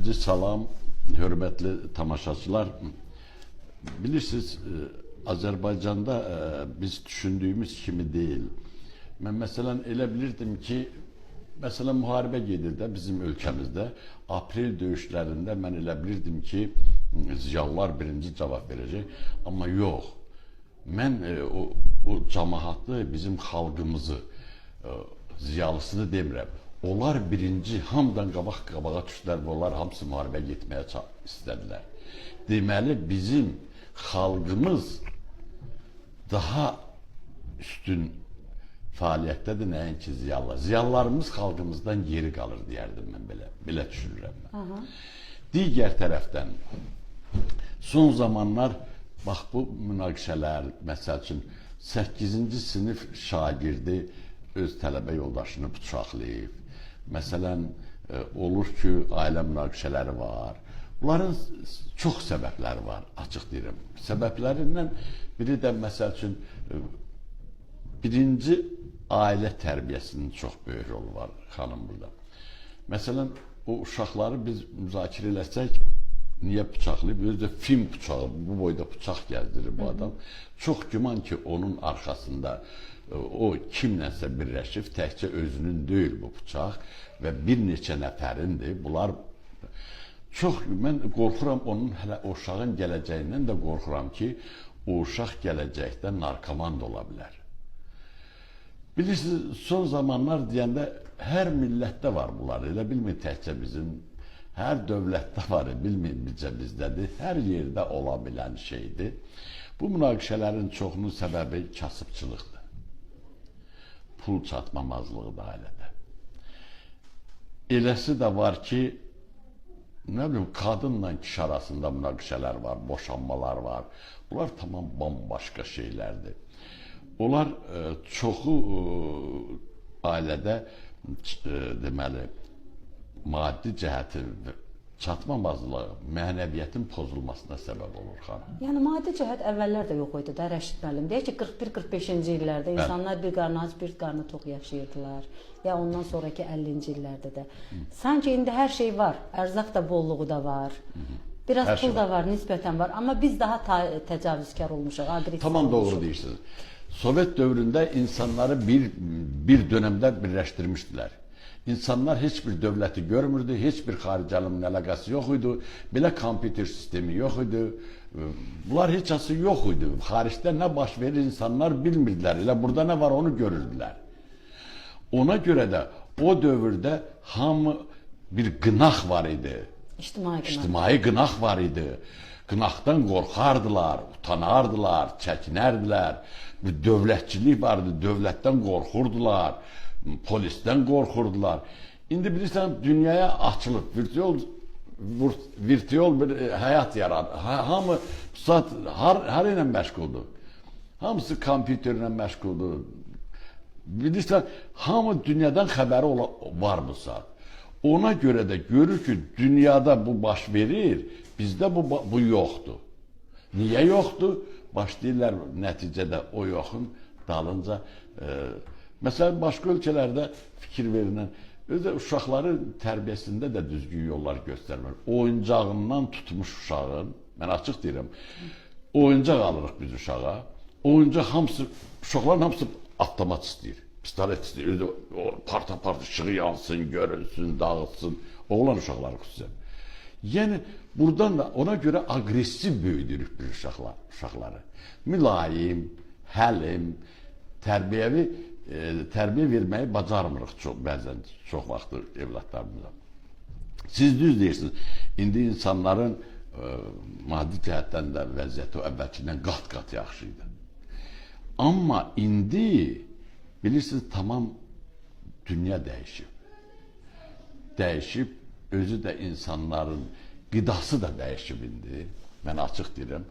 Birinci salam, hörmətli tamaşaçılar. Bilirsiniz, Azərbaycanda biz düşündüyümüz kimi deyil. Mən məsələn elə bilirdim ki, məsələn müharibə gedir də bizim ölkəmizdə. Aprel döyüşlərində mən elə bilirdim ki, ziyalılar birinci cavab verəcək. Amma yox. Mən o cəmaatı, bizim xalqımızı, ziyalısını demirəm. Onlar birinci, hamıdan qabağa düşdülər və onlar hamısı müharibə getməyə istədilər. Deməli, bizim xalqımız daha üstün fəaliyyətdədir, nəinki ziyalılar. Ziyalılarımız xalqımızdan geri qalır, deyərdim mən belə düşünürəm mən. Digər tərəfdən, son zamanlar, bax bu münaqişələr, məsəl üçün, 8-ci sinif şagirdi öz tələbə yoldaşını bıçaqlayıb. Məsələn, olur ki, ailə münaqişələri var. Bunların çox səbəbləri var, açıq deyirəm. Səbəblərindən biri də, məsəl üçün, birinci ailə tərbiyəsinin çox böyük rolu var, xanım burada. Məsələn, o uşaqları biz müzakirə eləsək, niyə bıçaqlayıb? Özü də film bıçağı, bu boyda bıçaq gəzdirir bu adam. Çox güman ki, onun arxasında o kimlənsə birləşib, təkcə özünün deyil bu bıçaq və bir neçə nəfərindir. Bunlar çox, mən qorxuram onun, hələ o uşağın gələcəyindən də qorxuram ki, o uşaq gələcəkdə narkoman da ola bilər. Bilirsiniz, son zamanlar deyəndə hər millətdə var bunlar, elə bilmir təkcə bizim, hər dövlətdə var, bilmir bizcə bizdədir, hər yerdə ola bilən şeydir. Bu münaqişələrin çoxunun səbəbi kasıbçılıqdır. Pul çatmamazlığıdır ailədə. Eləsi də var ki, nə bilim, qadınla kişi arasında münaqişələr var, boşanmalar var. Bunlar tamam bambaşqa şeylərdir. Onlar çoxu ailədə deməli, maddi cəhəti çatmamazlığı, mənəviyyətin pozulmasına səbəb olur, xanım. Yəni, maddi cəhət əvvəllər də yox idi də, Rəşid müəllim. Deyək ki, 41-45-ci illərdə insanlar bir qarnı aç, bir qarnı tox yaşayırdılar. Ya ondan sonraki 50-ci illərdə də. Sanki indi hər şey var, ərzaq da bolluğu da var. Biraz pul da var, nisbətən var. Amma biz daha təcavüzkar olmuşuq, aqressiv olmuşuq. Tamam doğru deyirsiniz. Sovet dövründə insanları bir dönəmdə birləşdirmişdilər. İnsanlar heç bir dövləti görmürdü, heç bir xarici alimin əlaqəsi yox idi, belə kompüter sistemi yox idi, bunlar heçası yox idi. Xaricdə nə baş verir insanlar bilmirdilər, elə burada nə var onu görürdülər. Ona görə də o dövrdə hamı bir qınaq var idi, İctimai qınaq var idi. Qınaqdan qorxardılar, utanardılar, çəkinərdilər, bir dövlətçilik vardı, dövlətdən qorxurdular, polisdən qorxurdular. İndi bilirsən, dünyaya açılıb, virtual bir həyat yaradı. Hamı har ilə məşğuldur. Hamısı kompüterlə məşğuldur. Bilirsən, hamı dünyadan xəbəri var bu saat. Ona görə də görür ki, dünyada bu baş verir, bizdə bu yoxdur. Niyə yoxdur? Başlayırlar nəticədə o yoxun dalınca. Məsələn, başqa ölkələrdə fikir verilən, özü uşaqların tərbiyəsində də düzgün yollar göstərmir. Oyuncağından tutmuş uşağın, mən açıq deyirəm, oyuncaq alırıq biz uşağa, oyuncaq hamısı, uşaqların hamısı avtomat istəyir, pistolet istəyir, parta işığı yansın, görünsün, dağıtsın, oğlan uşaqları xüsusən. Yəni, buradan da ona görə aqressiv böyüdürük biz uşaqları. Mülayim, həlim, tərbiyə verməyi bacarmırıq bəzən, çox vaxtı evlatlarımıza. Siz düz deyirsiniz, indi insanların maddi cəhətdən də vəziyyəti əvvəlkindən qat-qat yaxşı idi. Amma indi, bilirsiniz, tamam dünya dəyişib. Dəyişib, özü də insanların qidası da dəyişib indi. Mən açıq deyirəm,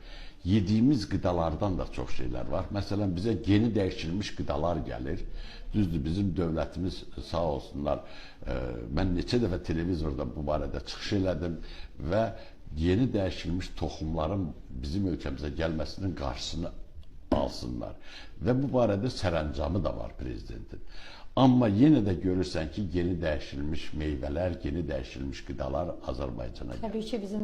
yediyimiz qidalardan da çox şeylər var. Məsələn, bizə yeni dəyişilmiş qidalar gəlir. Düzdür, bizim dövlətimiz sağ olsunlar. Mən neçə dəfə televizorda bu barədə çıxış elədim və yeni dəyişilmiş toxumların bizim ölkəmizə gəlməsinin qarşısını alsınlar. Və bu barədə sərəncamı da var prezidentin. Amma yenə də görürsən ki, yeni dəyişilmiş meyvələr, yeni dəyişilmiş qidalar Azərbaycana gəlir. Təbii ki, bizim